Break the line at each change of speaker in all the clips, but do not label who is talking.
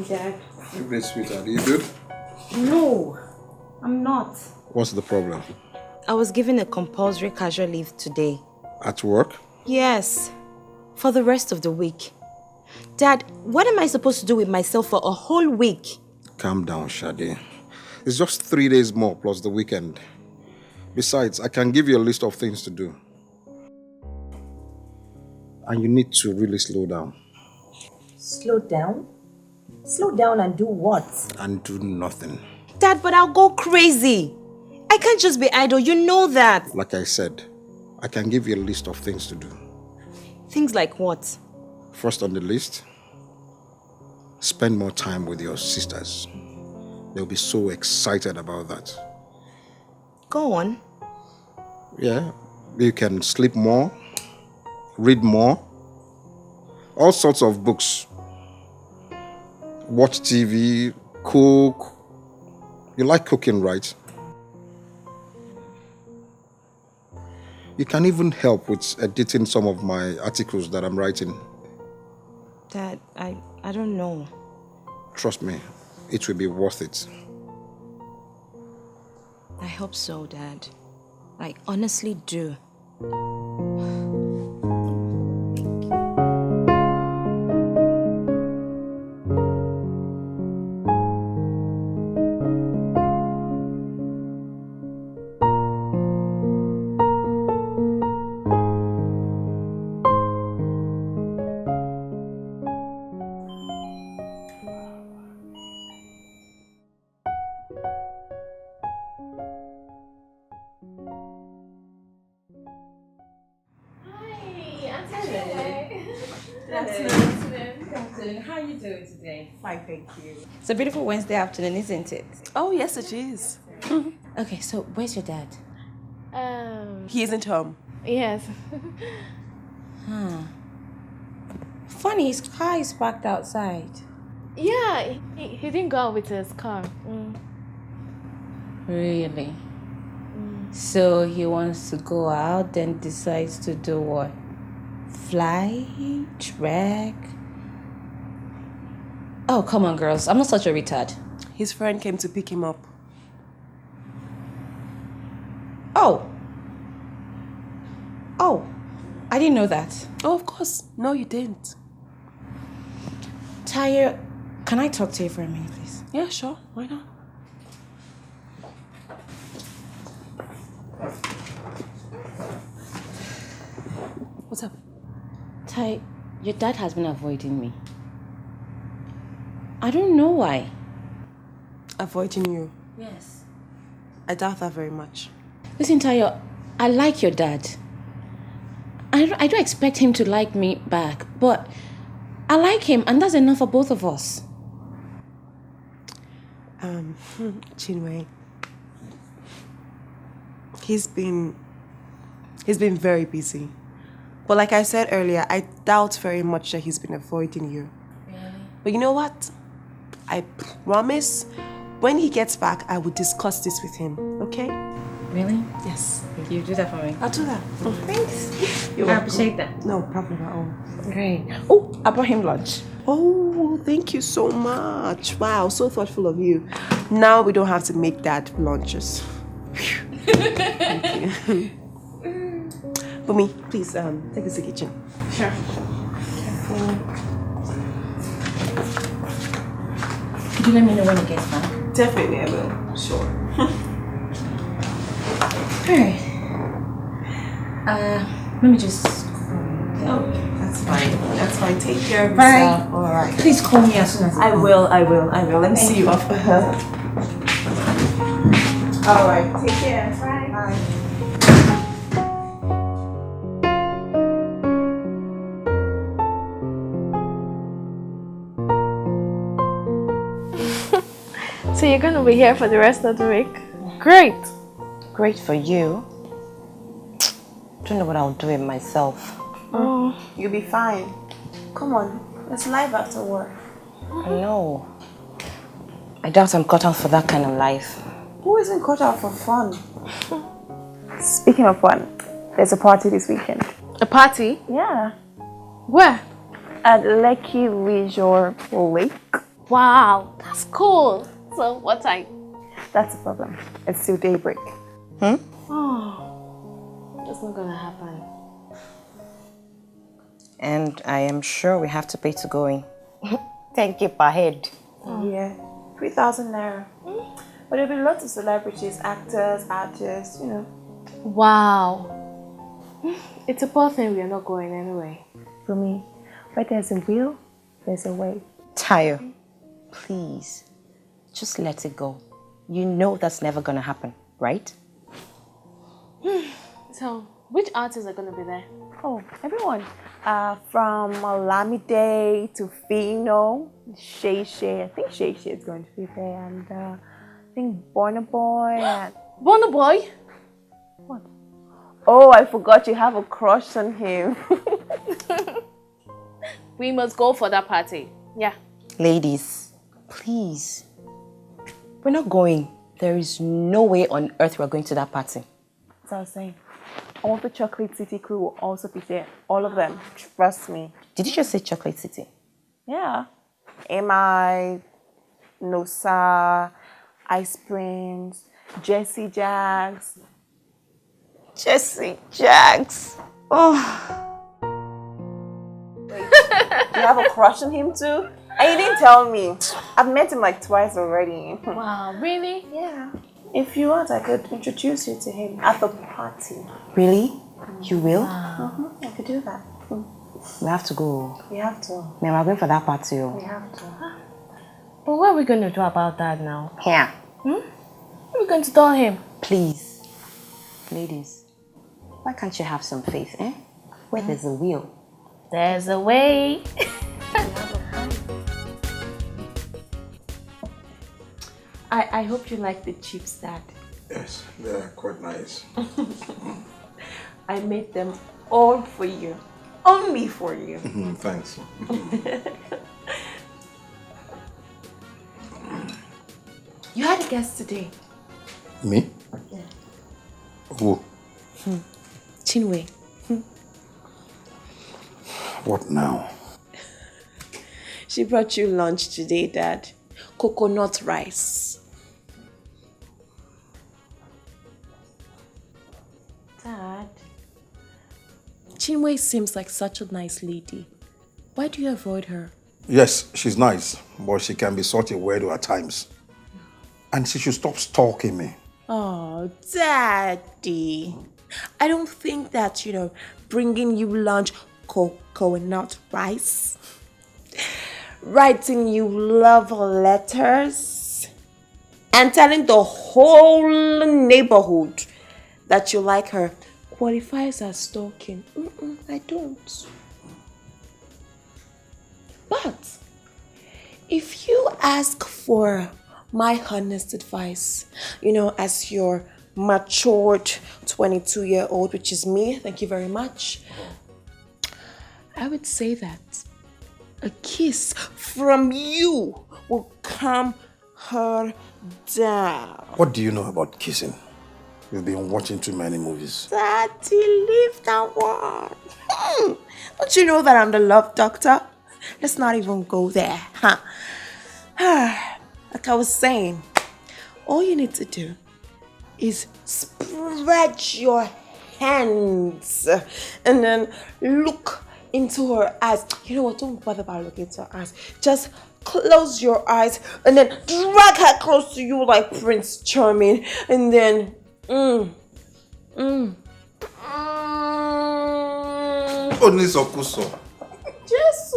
Dad.
Hey, sweetheart, are you good?
No, I'm not.
What's the problem?
I was given a compulsory casual leave today.
At work?
Yes, for the rest of the week. Dad, what am I supposed to do with myself for a whole week?
Calm down, Shade. It's just 3 days more plus the weekend. Besides, I can give you a list of things to do. And you need to really slow down.
Slow down? Slow down and do what?
And do nothing.
Dad, but I'll go crazy. I can't just be idle, you know that.
Like I said, I can give you a list of things to do.
Things like what?
First on the list, spend more time with your sisters. They'll be so excited about that.
Go on.
Yeah, you can sleep more, read more, all sorts of books. Watch TV, cook. You like cooking, right? You can even help with editing some of my articles that I'm writing.
Dad, I don't know.
Trust me, it will be worth it.
I hope so, Dad. I honestly do.
How are you doing today?
Fine, thank you.
It's a beautiful Wednesday afternoon, isn't it?
Oh, yes, it is.
Okay, so where's your dad?
He isn't home.
Yes.
Funny, his car is parked outside.
Yeah, he didn't go out with his car.
Really? So he wants to go out, then decides to do what? Fly? Trek? Oh, come on, girls. I'm not such a retard.
His friend came to pick him up.
Oh, I didn't know that.
Oh, of course. No, you didn't.
Taya, can I talk to you for a minute, please?
Yeah, sure. Why not? What's up?
Ty, your dad has been avoiding me. I don't know why.
Avoiding you.
Yes.
I doubt that very much.
Listen, Tayo, I like your dad. I don't expect him to like me back, but I like him, and that's enough for both of us.
Chinwe. He's been very busy. But like I said earlier, I doubt very much that he's been avoiding you.
Really?
But you know what? I promise when he gets back, I will discuss this with him, okay?
Really?
Yes.
You do that for me.
I'll do that.
Thanks.
You're
I
welcome.
appreciate that.
No problem at all.
Great. Oh, I brought him lunch.
Oh, thank you so much. Wow, so thoughtful of you. Now we don't have to make that lunches. Thank you. Bumi, please take us to the kitchen.
Sure. Could you let me know when it gets back?
Definitely, I will. Sure.
Alright. Let me just...
Oh, that's fine. That's fine. Take care of
Bye.
yourself. All right.
Please call me as soon as
I will. Let me see you off. All right. Take care. Bye. Bye.
So you're gonna be here for the rest of the week? Great.
Great for you. Don't know what I'll do with myself.
Oh.
You'll be fine. Come on, it's life after work.
I know. I doubt I'm cut out for that kind of life.
Who isn't cut out for fun? Speaking of fun, there's a party this weekend.
A party?
Yeah.
Where?
At Lekki Leisure Lake.
Wow, that's cool. So what time?
That's the problem. It's still daybreak.
Oh, that's not gonna happen.
And I am sure we have to pay to go in. Thank you per head.
Yeah, 3,000 naira. But there'll be lots of celebrities, actors, artists, you know.
Wow. It's a poor thing we are not going anyway.
For me, where there's a will, there's a way.
Tayo, please, just let it go. You know that's never gonna happen, right?
So, which artists are gonna be there?
Oh, everyone. From Olamide to Fino, Shay Shay. I think Shay Shay is going to be there. And I think Burna Boy. And
Burna Boy?
what? Oh, I forgot you have a crush on him.
We must go for that party. Yeah.
Ladies, please. We're not going. There is no way on earth we're going to that party.
That's what I was saying. All the Chocolate City crew will also be there. All of them. Trust me.
Did you just say Chocolate City?
Yeah. MI, Nosa, Ice Prince, Jesse Jags.
Jesse Jags. Oh.
Wait, you have a crush on him too? And you didn't tell me. I've met him like twice already.
Wow, really?
Yeah. If you want, I could introduce you to him at the party.
Really? You will?
I could do that.
We have to go.
We have to.
Man, we're going for that party.
We have to.
But what are we gonna do about that now?
Here.
What are we going to tell him?
Please. Ladies, why can't you have some faith, eh? Where there's a will.
There's a way.
I hope you like the chips, Dad.
Yes, they're quite nice.
I made them all for you. Only for you.
Thanks.
You had a guest today.
Me?
Yeah.
Who?
Chinwe.
What now?
She brought you lunch today, Dad. Coconut rice. Dad, Chinwe seems like such a nice lady. Why do you avoid her?
Yes, she's nice, but she can be such a weirdo at times. And she should stop stalking me.
Oh, Daddy. I don't think that, bringing you lunch, coconut rice, writing you love letters, and telling the whole neighborhood that you like her qualifies as stalking. I don't. But if you ask for my honest advice, as your matured 22-year-old, which is me, thank you very much, I would say that a kiss from you will calm her down.
What do you know about kissing? You've been watching too many movies.
Daddy, leave that one. Don't you know that I'm the love doctor? Let's not even go there, huh? Like I was saying, all you need to do is spread your hands and then look into her eyes. You know what? Don't bother about looking into her eyes. Just close your eyes and then drag her close to you like Prince Charming, and then
Only Sokuso.
Jesus.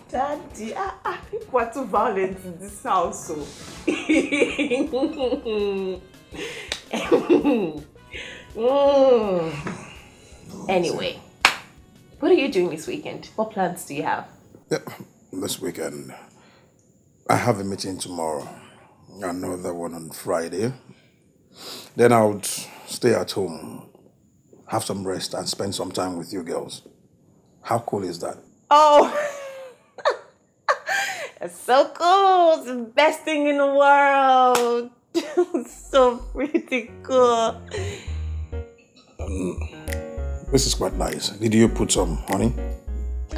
Daddy, people are too violent in this house. Anyway, what are you doing this weekend? What plans do you have?
Yeah, this weekend. I have a meeting tomorrow, another one on Friday. Then I would stay at home, have some rest, and spend some time with you girls. How cool is that?
Oh, it's so cool. It's the best thing in the world. So pretty cool.
This is quite nice. Did you put some honey?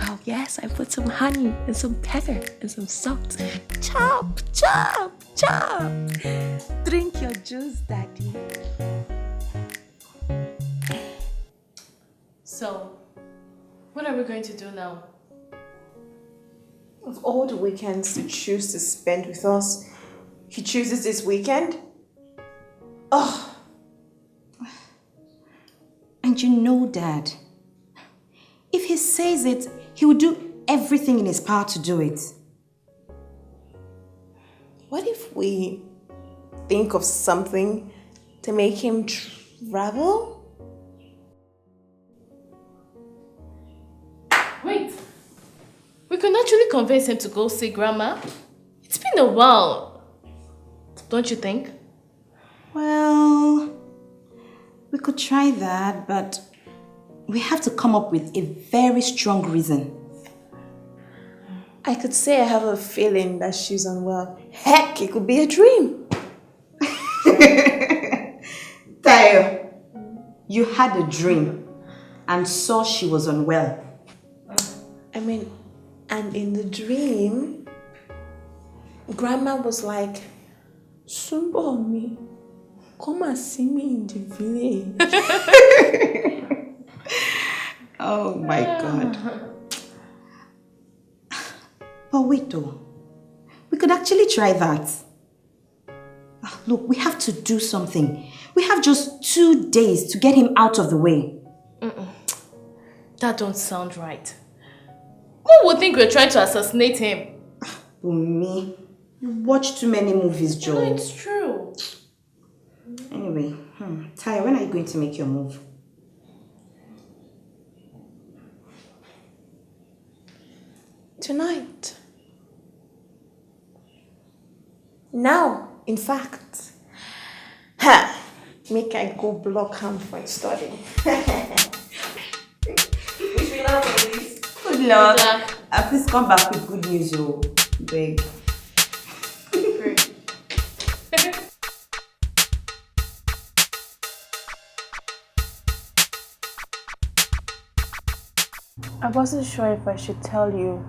Oh, yes, I put some honey and some pepper and some salt. Chop, chop, chop. Drink your juice, Daddy.
So, what are we going to do now?
Of all the weekends to choose to spend with us, he chooses this weekend? Oh.
And you know, Dad, if he says it, he will do everything in his power to do it.
What if we think of something to make him travel?
Wait, we can actually convince him to go see Grandma. It's been a while, don't you think?
Well, we could try that, but we have to come up with a very strong reason.
I could say I have a feeling that she's unwell. Heck, it could be a dream.
Tayo, you had a dream and saw she was unwell.
I mean, and in the dream, Grandma was like, Sumbo me, come and see me in the village.
Oh my God. But wait though, we could actually try that. Look, we have to do something. We have just 2 days to get him out of the way.
That don't sound right. Who would think we're trying to assassinate him?
Bumi, you watch too many movies, Joe.
No, it's true.
Anyway, Taya, when are you going to make your move?
Tonight. Now, in fact. Ha! Make I go block him for study. Wish me luck, ladies.
Good luck. Please come back with good news, oh, beg.
I wasn't sure if I should tell you.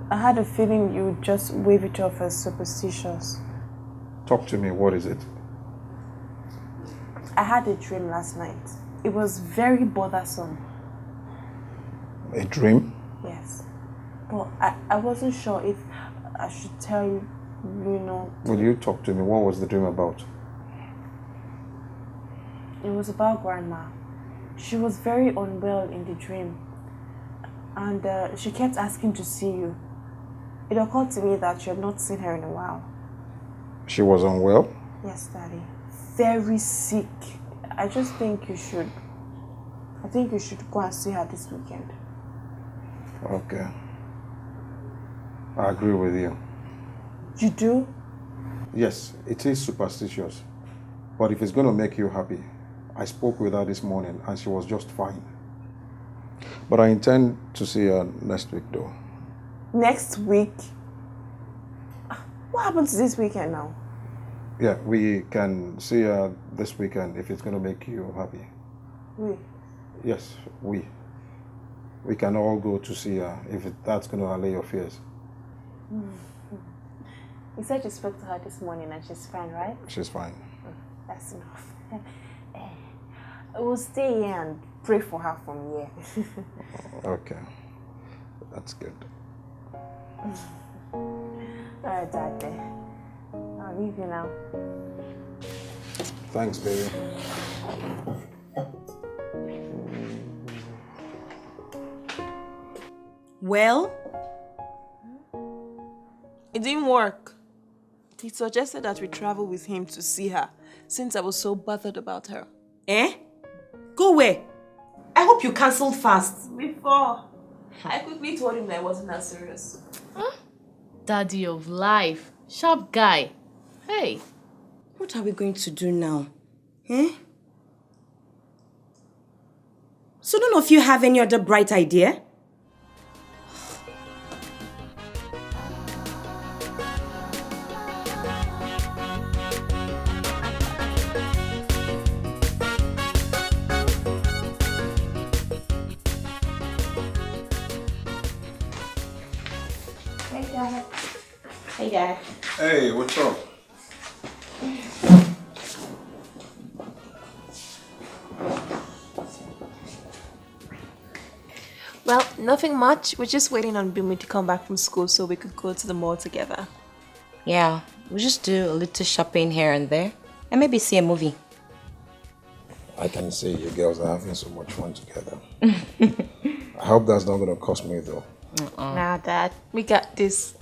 I had a feeling you would just wave it off as superstitious.
Talk to me, what is it?
I had a dream last night. It was very bothersome.
A dream?
Yes. But I wasn't sure if I should tell you, you know.
Will you talk to me? What was the dream about?
It was about Grandma. She was very unwell in the dream. And she kept asking to see you. It occurred to me that you had not seen her in a while.
She was unwell?
Yes, Daddy. Very sick. I just think you should... I think you should go and see her this weekend.
Okay. I agree with you.
You do?
Yes, it is superstitious. But if it's going to make you happy, I spoke with her this morning and she was just fine. But I intend to see her next week though.
Next week? What happened to this weekend now?
Yeah, we can see her this weekend if it's going to make you happy.
We?
Yes, we. We can all go to see her if that's going to allay your fears.
You said you spoke to her this morning and she's fine, right?
She's fine.
That's enough. We'll stay here and pray for her from here.
Okay. That's good.
Alright, Daddy. I'll leave you now.
Thanks, baby.
Well, it didn't work. He suggested that we travel with him to see her, since I was so bothered about her.
Eh? Go where? I hope you cancelled fast.
Before.
I quickly told him that I wasn't that serious.
Daddy of life. Sharp guy. Hey.
What are we going to do now? Eh? So none of you have any other bright idea?
Hey, Dad.
Hey, what's up?
Well, nothing much. We're just waiting on Bumi to come back from school so we could go to the mall together.
Yeah, we'll just do a little shopping here and there. And maybe see a movie.
I can see you girls are having so much fun together. I hope that's not going to cost me though.
Nah, Dad. We got this.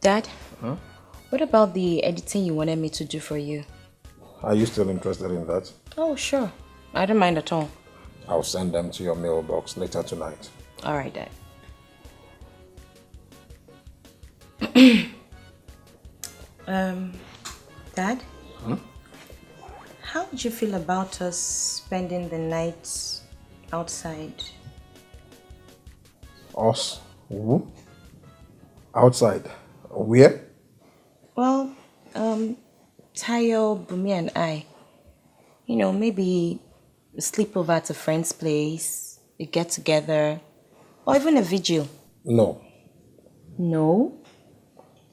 Dad? Huh? What about the editing you wanted me to do for you?
Are you still interested in that?
Oh, sure. I don't mind at all.
I'll send them to your mailbox later tonight.
All right, Dad. Dad?
Hmm?
How would you feel about us spending the night outside?
Us? Who? Outside? Where?
Well, Tayo, Bumi and I. You know, maybe a sleepover at a friend's place, a get-together, or even a vigil.
No.
No?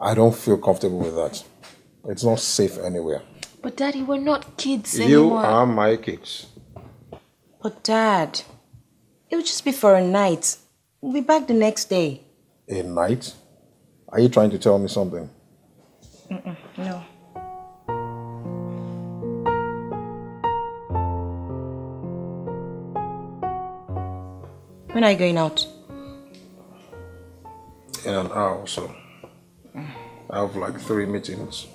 I don't feel comfortable with that. It's not safe anywhere.
But Daddy, we're not kids
You
anymore.
are my kids.
But Dad, it would just be for a night. We'll be back the next day.
A night? Are you trying to tell me something?
No. When are you going out?
In an hour or so. I have like 3 meetings.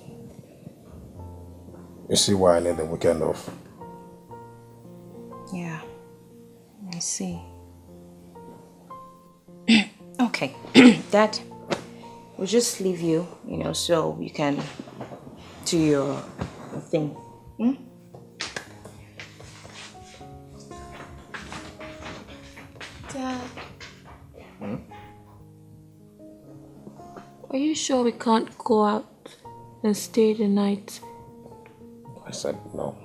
You see why I need the weekend off.
Yeah, I see. Okay, Dad, we'll just leave you, so you can do your thing. Hmm?
Dad. Are you sure we can't go out and stay the night?
I said no.